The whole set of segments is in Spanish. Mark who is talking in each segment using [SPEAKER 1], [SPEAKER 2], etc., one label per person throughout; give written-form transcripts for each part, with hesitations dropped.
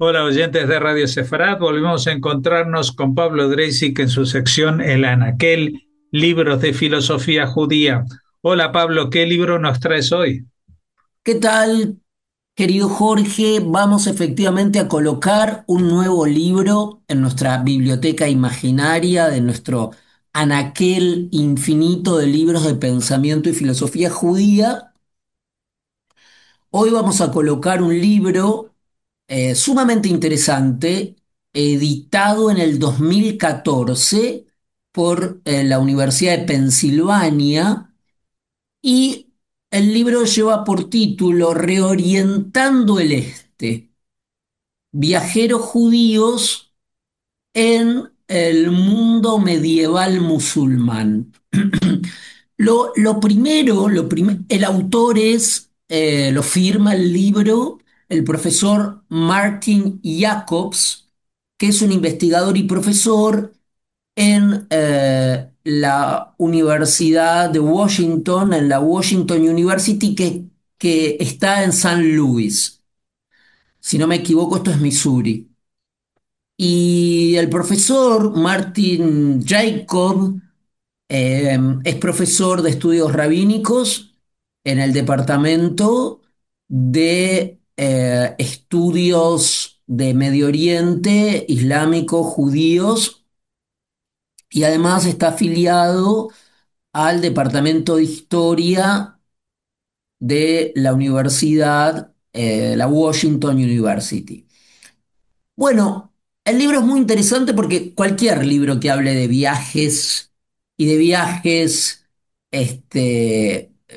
[SPEAKER 1] Hola, oyentes de Radio Sefarat. Volvemos a encontrarnos con Pablo Dreisig en su sección El Anaquel, libros de filosofía judía. Hola, Pablo, ¿qué libro nos traes hoy?
[SPEAKER 2] ¿Qué tal, querido Jorge? Vamos efectivamente a colocar un nuevo libro en nuestra biblioteca imaginaria de nuestro anaquel infinito de libros de pensamiento y filosofía judía. Hoy vamos a colocar un libro sumamente interesante, editado en el 2014 por la Universidad de Pensilvania. Y el libro lleva por título Reorientando el Este, viajeros judíos en el mundo medieval musulmán. El autor lo firma el libro el profesor Martin Jacobs, que es un investigador y profesor en la Universidad de Washington, en la Washington University, que está en San Luis. Si no me equivoco, esto es Missouri. Y el profesor Martin Jacob es profesor de estudios rabínicos en el departamento de estudios de Medio Oriente, islámicos, judíos, y además está afiliado al Departamento de Historia de la Universidad, la Washington University. Bueno, el libro es muy interesante porque cualquier libro que hable de viajes y de viajes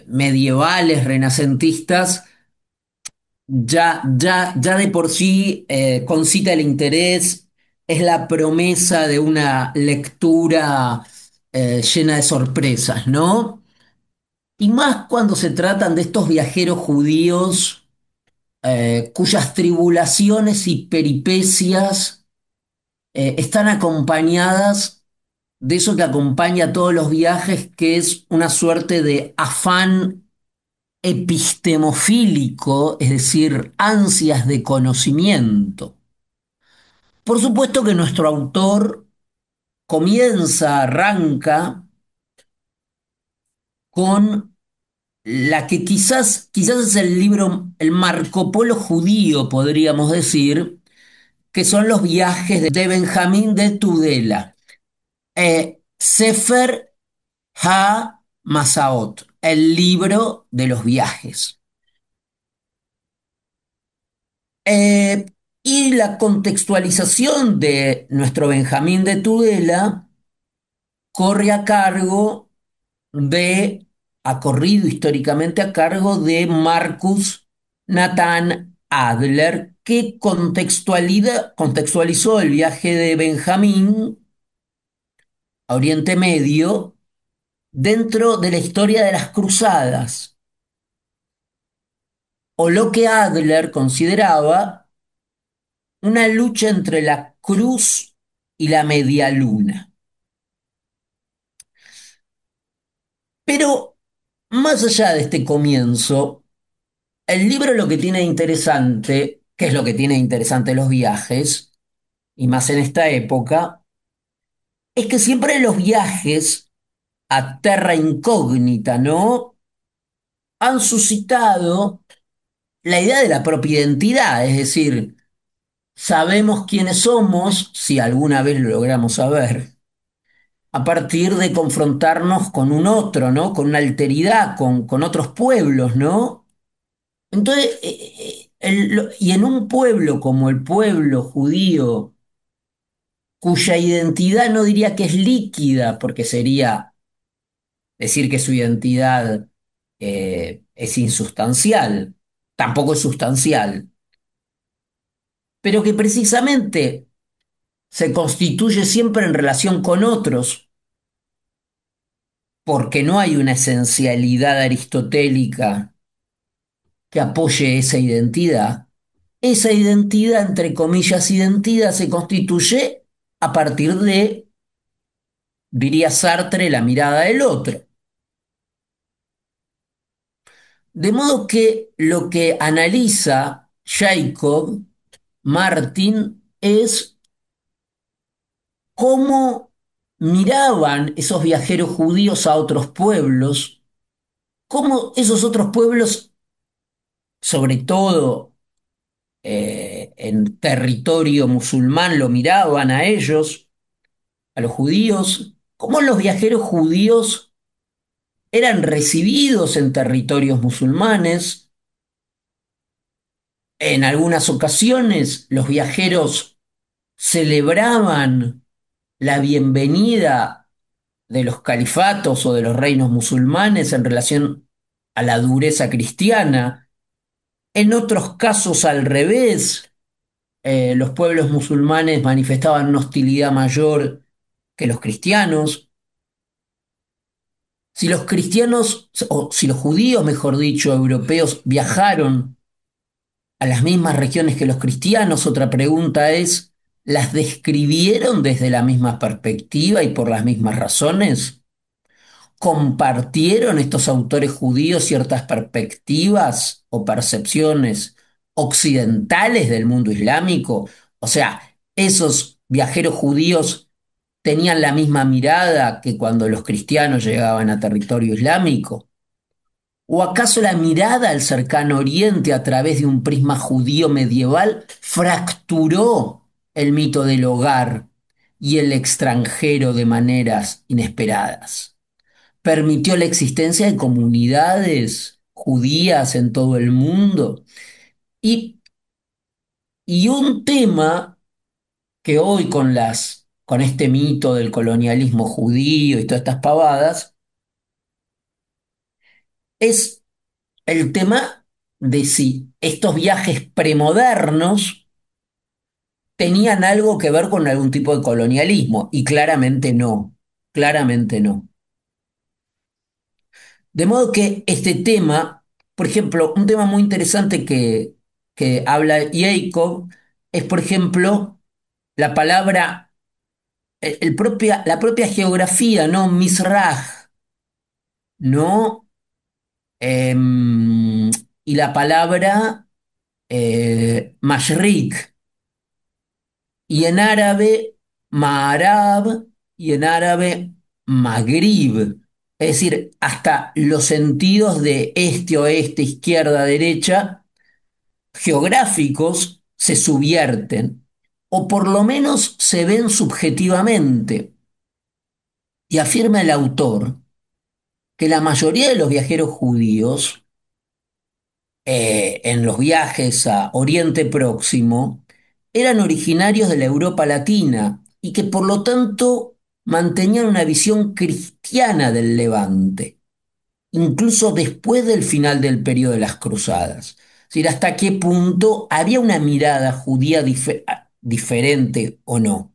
[SPEAKER 2] medievales, renacentistas, ya de por sí concita el interés, es la promesa de una lectura llena de sorpresas, ¿no? Y más cuando se tratan de estos viajeros judíos cuyas tribulaciones y peripecias están acompañadas de eso que acompaña todos los viajes, que es una suerte de afán epistemofílico, es decir, ansias de conocimiento. Por supuesto que nuestro autor arranca con la que quizás es el libro, el Marco Polo judío, podríamos decir, que son los viajes de Benjamín de Tudela, Sefer Ha-Masaot, el libro de los viajes. Eh, y la contextualización de nuestro Benjamín de Tudela corre a cargo ha corrido históricamente a cargo de Marcus Nathan Adler, que contextualizó el viaje de Benjamín a Oriente Medio dentro de la historia de las cruzadas, o lo que Adler consideraba una lucha entre la cruz y la media luna. Pero más allá de este comienzo, el libro lo que tiene de interesante, que es lo que tiene de interesante los viajes, y más en esta época, es que siempre los viajes a terra incógnita, ¿no? Han suscitado la idea de la propia identidad, es decir, sabemos quiénes somos, si alguna vez lo logramos saber, a partir de confrontarnos con un otro, ¿no? Con una alteridad, con otros pueblos, ¿no? Entonces, y en un pueblo como el pueblo judío, cuya identidad no diría que es líquida, porque sería decir que su identidad es insustancial, tampoco es sustancial, pero que precisamente se constituye siempre en relación con otros, porque no hay una esencialidad aristotélica que apoye esa identidad, entre comillas, identidad, se constituye a partir de, diría Sartre, la mirada del otro. De modo que lo que analiza Jacob Martin es cómo miraban esos viajeros judíos a otros pueblos, cómo esos otros pueblos, sobre todo en territorio musulmán, lo miraban a ellos, a los judíos, cómo los viajeros judíos eran recibidos en territorios musulmanes. En algunas ocasiones los viajeros celebraban la bienvenida de los califatos o de los reinos musulmanes en relación a la dureza cristiana. En otros casos al revés, los pueblos musulmanes manifestaban una hostilidad mayor que los cristianos. Si los cristianos, o si los judíos, mejor dicho, europeos, viajaron a las mismas regiones que los cristianos, otra pregunta es, ¿las describieron desde la misma perspectiva y por las mismas razones? ¿Compartieron estos autores judíos ciertas perspectivas o percepciones occidentales del mundo islámico? O sea, esos viajeros judíos tenían la misma mirada que cuando los cristianos llegaban a territorio islámico. ¿O acaso la mirada al cercano oriente a través de un prisma judío medieval fracturó el mito del hogar y el extranjero de maneras inesperadas? ¿Permitió la existencia de comunidades judías en todo el mundo? Y, y un tema que hoy con este mito del colonialismo judío y todas estas pavadas, es el tema de si estos viajes premodernos tenían algo que ver con algún tipo de colonialismo, y claramente no. De modo que este tema, por ejemplo, un tema muy interesante que habla Jacob es, por ejemplo, la palabra, la propia geografía, ¿no? Mizraj, ¿no? Y la palabra Mashrik, y en árabe Ma'arab, y en árabe Maghrib. Es decir, hasta los sentidos de este, oeste, izquierda, derecha, geográficos, se subvierten, o por lo menos se ven subjetivamente. Y afirma el autor que la mayoría de los viajeros judíos en los viajes a Oriente Próximo eran originarios de la Europa Latina y que por lo tanto mantenían una visión cristiana del Levante, incluso después del final del periodo de las Cruzadas. Es decir, hasta qué punto había una mirada judía diferente o no.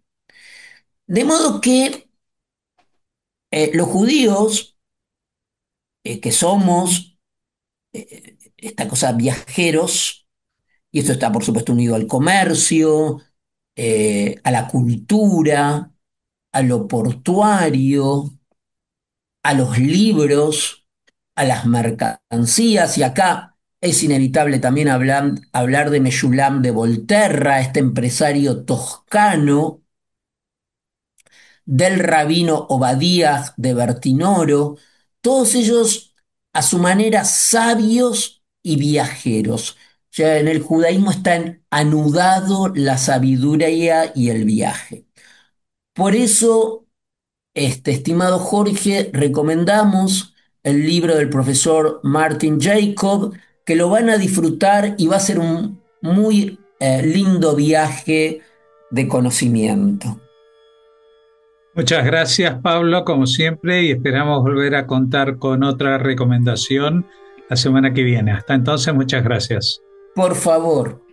[SPEAKER 2] De modo que los judíos, que somos esta cosa viajeros, y esto está por supuesto unido al comercio, a la cultura, a lo portuario, a los libros, a las mercancías, y acá es inevitable también hablar de Meshulam de Volterra, este empresario toscano, del rabino Obadías de Bertinoro, todos ellos a su manera sabios y viajeros. O sea, en el judaísmo está anudado la sabiduría y el viaje. Por eso, estimado Jorge, recomendamos el libro del profesor Martin Jacob, que lo van a disfrutar y va a ser un muy lindo viaje de conocimiento.
[SPEAKER 1] Muchas gracias, Pablo, como siempre, y esperamos volver a contar con otra recomendación la semana que viene. Hasta entonces, muchas gracias.
[SPEAKER 2] Por favor.